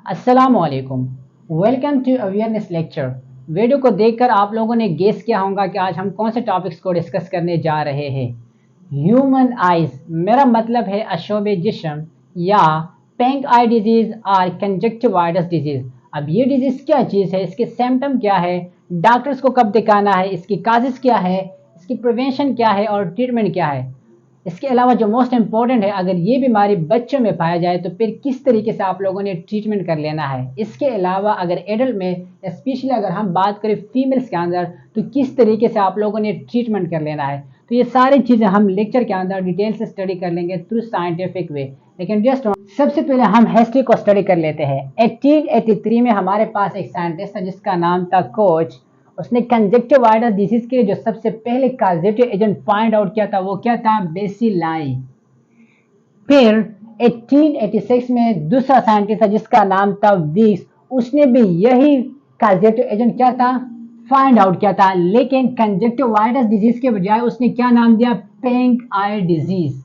अस्सलामुअलैकुम। Welcome to awareness lecture. Video को देखकर आप लोगों ने गेस किया होगा कि आज हम कौन से टॉपिक्स को डिस्कस करने जा रहे हैं। ह्यूमन आइज, मेरा मतलब है अशोब जिस्म, या पिंक आई डिजीज और कंजक्टिवाइटिस डिजीज। अब ये डिजीज क्या चीज़ है, इसके सिम्टम क्या है, डॉक्टर्स को कब दिखाना है, इसकी काजेस क्या है, इसकी प्रिवेंशन क्या है और ट्रीटमेंट क्या है। इसके अलावा जो मोस्ट इम्पॉर्टेंट है, अगर ये बीमारी बच्चों में पाया जाए तो फिर किस तरीके से आप लोगों ने ट्रीटमेंट कर लेना है। इसके अलावा अगर एडल्ट में, स्पेशली अगर हम बात करें फीमेल्स के अंदर, तो किस तरीके से आप लोगों ने ट्रीटमेंट कर लेना है। तो ये सारी चीज़ें हम लेक्चर के अंदर डिटेल से स्टडी कर लेंगे थ्रू साइंटिफिक वे। लेकिन जस्ट सबसे पहले हम हिस्ट्री को स्टडी कर लेते हैं। 1883 में हमारे पास एक साइंटिस्ट था जिसका नाम था कोच। उसने कंजक्टिवाइटिस डिजीज के जो सबसे पहले काजेटिव एजेंट फाइंड आउट किया था वो क्या था, बेसिलाई। फिर 1886 में दूसरा साइंटिस्ट था जिसका नाम था वीक्स। उसने भी यही काजेटिव एजेंट क्या था, फाइंड आउट किया था, लेकिन कंजक्टिवाइटिस डिजीज के बजाय उसने क्या नाम दिया, पिंक आई डिजीज।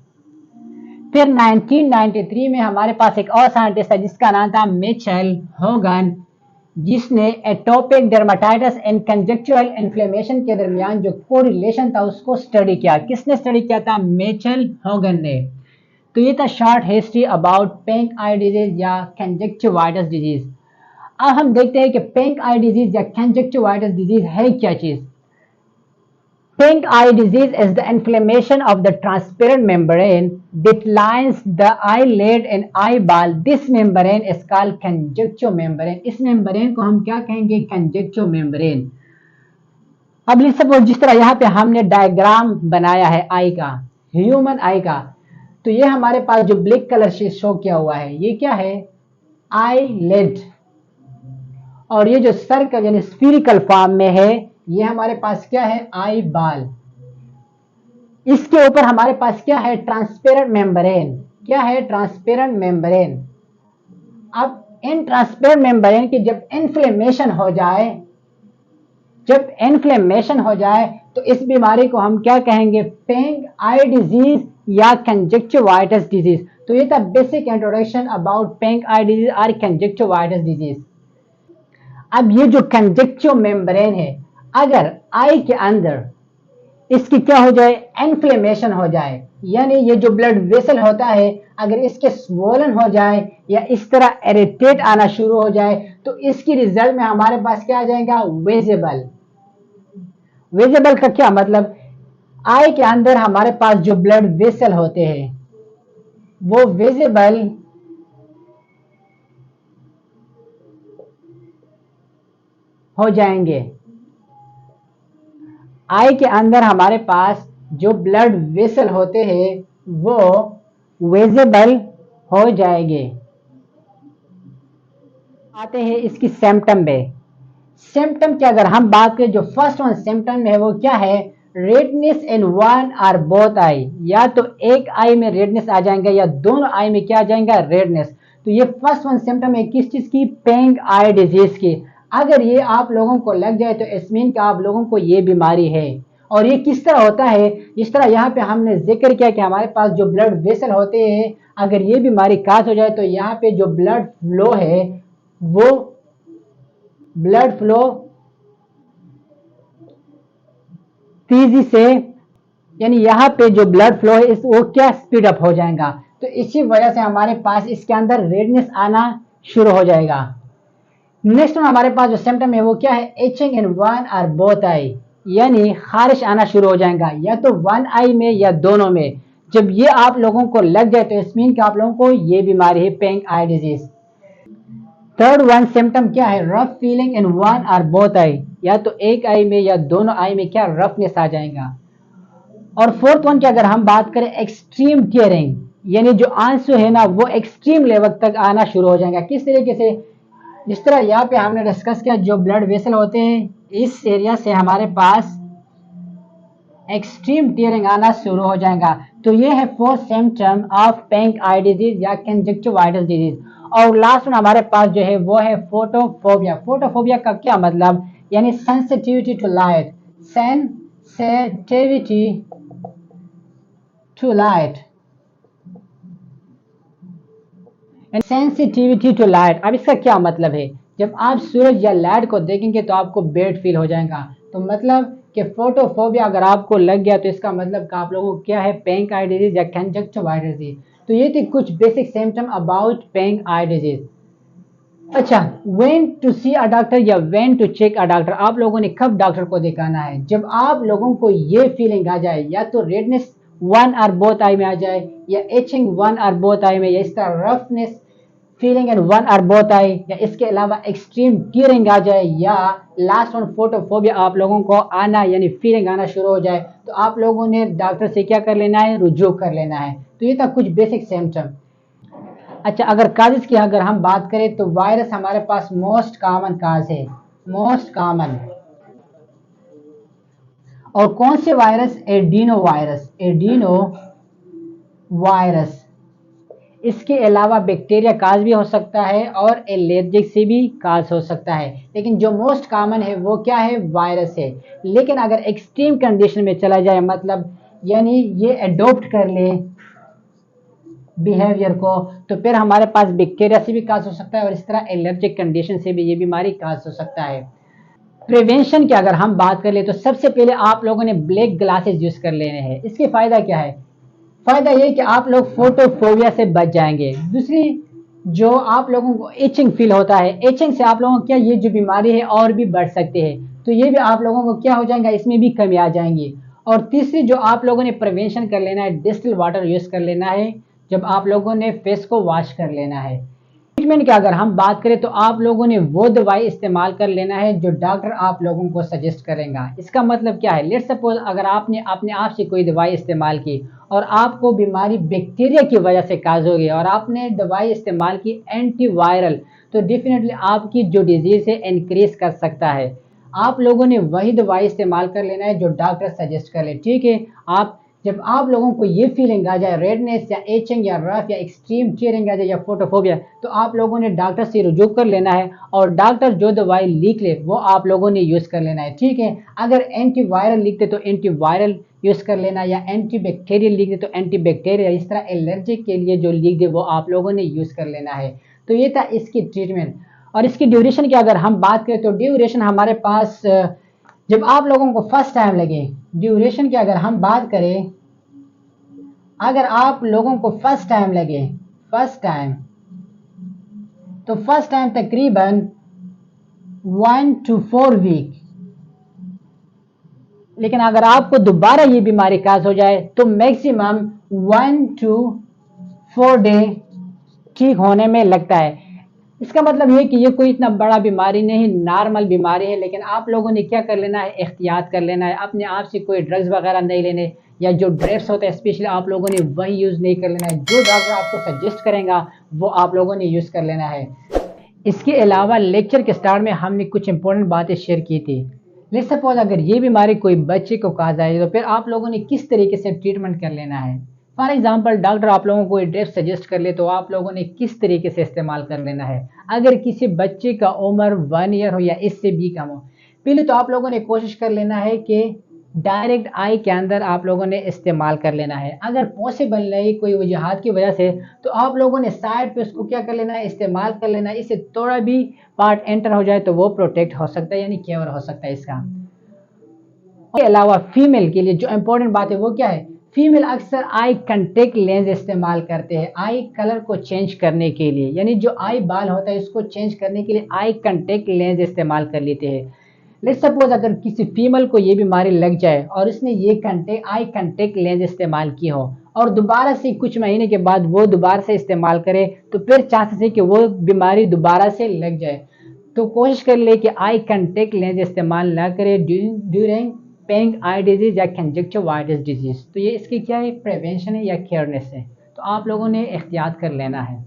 फिर 1993 में हमारे पास एक और साइंटिस्ट था जिसका नाम था मिचेल होगन, जिसने एटोपिक डर्माटाइटिस एंड कंजक्चुअल इन्फ्लेमेशन के दरमियान जो कोरिलेशन था उसको स्टडी किया। किसने स्टडी किया था, मिचेल होगन ने। तो ये था short history about pink eye disease या कंजक्टिवाइटिस डिजीज। अब हम देखते हैं कि पिंक आई डिजीज या कंजक्टिवाइटिस डिजीज है क्या चीज। Pink eye disease is the inflammation of the transparent membrane that lines the eyelid and eyeball. This membrane is called conjunctive membrane. इस membrane को हम क्या कहेंगे, conjunctive membrane। अब सपोज जिस तरह यहाँ पे हमने डायग्राम बनाया है आई का, ह्यूमन आई का, तो ये हमारे पास जो ब्लैक कलर से शो किया हुआ है ये क्या है, आईलिड। और ये जो सर्कल यानी स्फीरिकल फॉर्म में है ये हमारे पास क्या है, आई बाल। इसके ऊपर हमारे पास क्या है, ट्रांसपेरेंट मेम्ब्रेन। क्या है, ट्रांसपेरेंट मेम्ब्रेन। अब इन ट्रांसपेरेंट मेम्ब्रेन की जब इन्फ्लेमेशन हो जाए, तो इस बीमारी को हम क्या कहेंगे, पिंक आई डिजीज या कंजक्टिवाइटिस डिजीज। तो ये था basic introduction about pink eye disease और कंजक्टिवाइटिस डिजीज। अब ये जो कंजक्टिव मेम्ब्रेन है, अगर आई के अंदर इसकी क्या हो जाए, इन्फ्लेमेशन हो जाए, यानी ये जो ब्लड वेसल होता है अगर इसके स्वोलन हो जाए या इस तरह इरिटेट आना शुरू हो जाए, तो इसकी रिजल्ट में हमारे पास क्या आ जाएगा, विजिबल। विजिबल का क्या मतलब, आई के अंदर हमारे पास जो ब्लड वेसल होते हैं वो विजिबल हो जाएंगे। आई के अंदर हमारे पास जो ब्लड वेसल होते हैं वो विजिबल हो जाएंगे। आते हैं इसकी सिम्टम पे। सिम्टम की अगर हम बात करें, जो फर्स्ट वन सिम्टम है वो क्या है, रेडनेस इन वन और बोथ आई। या तो एक आई में रेडनेस आ जाएगा या दोनों आई में क्या आ जाएगा, रेडनेस। तो ये फर्स्ट वन सिम्टम है किस चीज की, पिंक आई डिजीज की। अगर ये आप लोगों को लग जाए तो इस मीन का आप लोगों को ये बीमारी है। और ये किस तरह होता है, जिस तरह यहाँ पे हमने जिक्र किया कि हमारे पास जो ब्लड वेसल होते हैं अगर ये बीमारी काज हो जाए तो यहाँ पे जो ब्लड फ्लो है वो ब्लड फ्लो तेजी से, यानी यहाँ पे जो ब्लड फ्लो है वो क्या स्पीड अप हो जाएगा। तो इसी वजह से हमारे पास इसके अंदर रेडनेस आना शुरू हो जाएगा। नेक्स्ट में हमारे पास जो सिम्टम है वो क्या है, एचिंग इन वन और बोथ आई, यानी खारिश आना शुरू हो जाएगा या तो वन आई में या दोनों में। जब ये आप लोगों को लग जाए तो इस मीन कि आप लोगों को ये बीमारी है, pink eye disease. Third one symptom क्या है, रफ फीलिंग इन वन और बोथ आई, या तो एक आई में या दोनों आई में क्या रफनेस आ जाएगा। और फोर्थ वन की अगर हम बात करें, एक्सट्रीम टीयरिंग, यानी जो आंसू है ना वो एक्सट्रीम लेवल तक आना शुरू हो जाएगा। किस तरीके से, जिस तरह यहाँ पे हमने डिस्कस किया जो ब्लड वेसल होते हैं इस एरिया से हमारे पास एक्सट्रीम टीयरिंग आना शुरू हो जाएगा। तो ये है fourth symptom of pink eye disease या कंजक्टिवाइटिस डिजीज। और लास्ट में हमारे पास जो है वो है फोटोफोबिया। फोटोफोबिया का क्या मतलब, यानी sensitivity to light, sensitivity to light, sensitivity to light, अब इसका क्या मतलब है? जब आप सूरज या लाइट को देखेंगे तो आपको बेड फील हो जाएगा। तो मतलब कि फोटोफोबिया अगर आपको लग गया तो इसका मतलब कि आप लोगों को क्या है, पिंक आई डिजीज या कंजक्टिवाइटिस डिजीज। तो ये थे कुछ basic symptom about pink eye disease. अच्छा, when to see a doctor या when to check a doctor, आप लोगों ने कब डॉक्टर को दिखाना है? जब आप लोगों को ये फीलिंग आ जाए, या तो रेडनेस वन और बोथ आई में आ जाए, या एचिंग वन और बोथ आई में, या इस तरह रफनेस फीलिंग इन वन और बोथ आई, या इसके अलावा एक्सट्रीम टीयरिंग आ जाए, या लास्ट वन फोटोफोबिया आप लोगों को आना यानी फीलिंग आना शुरू हो जाए, तो आप लोगों ने डॉक्टर से क्या कर लेना है, रुजू कर लेना है। तो ये था कुछ बेसिक सिम्टम। अच्छा, अगर काजेस की अगर हम बात करें तो वायरस हमारे पास मोस्ट कॉमन काज है, मोस्ट कॉमन। और कौन से virus? Adeno virus, adeno virus. इसके अलावा बैक्टीरिया काज भी हो सकता है और एलर्जिक से भी काज हो सकता है, लेकिन जो मोस्ट कॉमन है वो क्या है, वायरस है। लेकिन अगर एक्सट्रीम कंडीशन में चला जाए, मतलब यानी ये अडोप्ट कर ले बिहेवियर को, तो फिर हमारे पास बैक्टीरिया से भी काज हो सकता है और इस तरह एलर्जिक कंडीशन से भी ये बीमारी काज हो सकता है। प्रिवेंशन की अगर हम बात कर ले तो सबसे पहले आप लोगों ने ब्लैक ग्लासेस यूज कर लेने हैं। इसके फायदा क्या है? फायदा ये कि आप लोग फोटोफोबिया से बच जाएंगे। दूसरी, जो आप लोगों को एचिंग फील होता है, एचिंग से आप लोगों को क्या, ये जो बीमारी है और भी बढ़ सकते हैं, तो ये भी आप लोगों को क्या हो जाएगा, इसमें भी कमी आ जाएंगी। और तीसरी जो आप लोगों ने प्रिवेंशन कर लेना है, डिस्टिल वाटर यूज कर लेना है जब आप लोगों ने फेस को वॉश कर लेना है। ट्रीटमेंट की अगर हम बात करें तो आप लोगों ने वो दवाई इस्तेमाल कर लेना है जो डॉक्टर आप लोगों को सजेस्ट करेगा। इसका मतलब क्या है? लेट्स सपोज अगर आपने अपने आप से कोई दवाई इस्तेमाल की और आपको बीमारी बैक्टीरिया की वजह से काज हो गई और आपने दवाई इस्तेमाल की एंटीवायरल, तो डेफिनेटली आपकी जो डिजीज है इंक्रीज कर सकता है। आप लोगों ने वही दवाई इस्तेमाल कर लेना है जो डॉक्टर सजेस्ट कर ले, ठीक है। आप जब आप लोगों को ये फीलिंग आ जाए, रेडनेस या एचिंग या रफ या एक्सट्रीम टीयरिंग आ जाए या फोटोफोबिया, तो आप लोगों ने डॉक्टर से रुजू कर लेना है और डॉक्टर जो दवाई लिख ले वो आप लोगों ने यूज कर लेना है, ठीक है। अगर एंटीवायरल लिखते तो एंटीवायरल यूज कर लेना, या एंटीबैक्टीरियल लिख दे तो एंटीबैक्टीरियल, इस तरह एलर्जिक के लिए जो लिख दे वो आप लोगों ने यूज कर लेना है। तो ये था इसकी ट्रीटमेंट। और इसकी ड्यूरेशन की अगर हम बात करें तो ड्यूरेशन हमारे पास जब आप लोगों को फर्स्ट टाइम लगे, ड्यूरेशन की अगर हम बात करें, अगर आप लोगों को फर्स्ट टाइम लगे, फर्स्ट टाइम, तो फर्स्ट टाइम तकरीबन 1 to 4 वीक। लेकिन अगर आपको दोबारा ये बीमारी काज हो जाए तो मैक्सिमम 1 to 4 डे ठीक होने में लगता है। इसका मतलब ये कि ये कोई इतना बड़ा बीमारी नहीं, नॉर्मल बीमारी है। लेकिन आप लोगों ने क्या कर लेना है, एहतियात कर लेना है, अपने आप से कोई ड्रग्स वगैरह नहीं लेने, या जो ड्रेप्स होता है स्पेशली आप लोगों ने वही यूज़ नहीं कर लेना है। जो डॉक्टर आपको सजेस्ट करेगा वो आप लोगों ने यूज़ कर लेना है। इसके अलावा लेक्चर के स्टार्ट में हमने कुछ इंपॉर्टेंट बातें शेयर की थी। लेट्स सपोज अगर ये बीमारी कोई बच्चे को काज आए तो फिर आप लोगों ने किस तरीके से ट्रीटमेंट कर लेना है। फॉर एग्जाम्पल, डॉक्टर आप लोगों को ड्रेप सजेस्ट कर ले तो आप लोगों ने किस तरीके से इस्तेमाल कर लेना है। अगर किसी बच्चे का उम्र 1 ईयर हो या इससे भी कम हो, पहले तो आप लोगों ने कोशिश कर लेना है कि डायरेक्ट आई के अंदर आप लोगों ने इस्तेमाल कर लेना है। अगर पॉसिबल नहीं कोई वजूहात की वजह से, तो आप लोगों ने साइड पे उसको क्या कर लेना है, इस्तेमाल कर लेना है। इससे थोड़ा भी पार्ट एंटर हो जाए तो वो प्रोटेक्ट हो सकता है, यानी केयर हो सकता है इसका। के अलावा फीमेल के लिए जो इंपॉर्टेंट बात है वो क्या है, फीमेल अक्सर आई कंटेक्ट लेंस इस्तेमाल करते हैं आई कलर को चेंज करने के लिए, यानी जो आई बाल होता है इसको चेंज करने के लिए आई कंटेक्ट लेंस इस्तेमाल कर लेते हैं। लेट्स सपोज अगर किसी फीमेल को ये बीमारी लग जाए और उसने ये आई कंटेक्ट लेंस इस्तेमाल की हो और दोबारा से कुछ महीने के बाद वो दोबारा से इस्तेमाल करे, तो फिर चांसेस है कि वो बीमारी दोबारा से लग जाए। तो कोशिश कर ले कि आई कंटेक्ट लेंस इस्तेमाल ना करे ड्यूरिंग पिंक आई डिजीज या कंजक्टिवाइटिस डिजीज। तो ये इसकी क्या है, प्रिवेंशन है या केयरनेस है। तो आप लोगों ने एहतियात कर लेना है।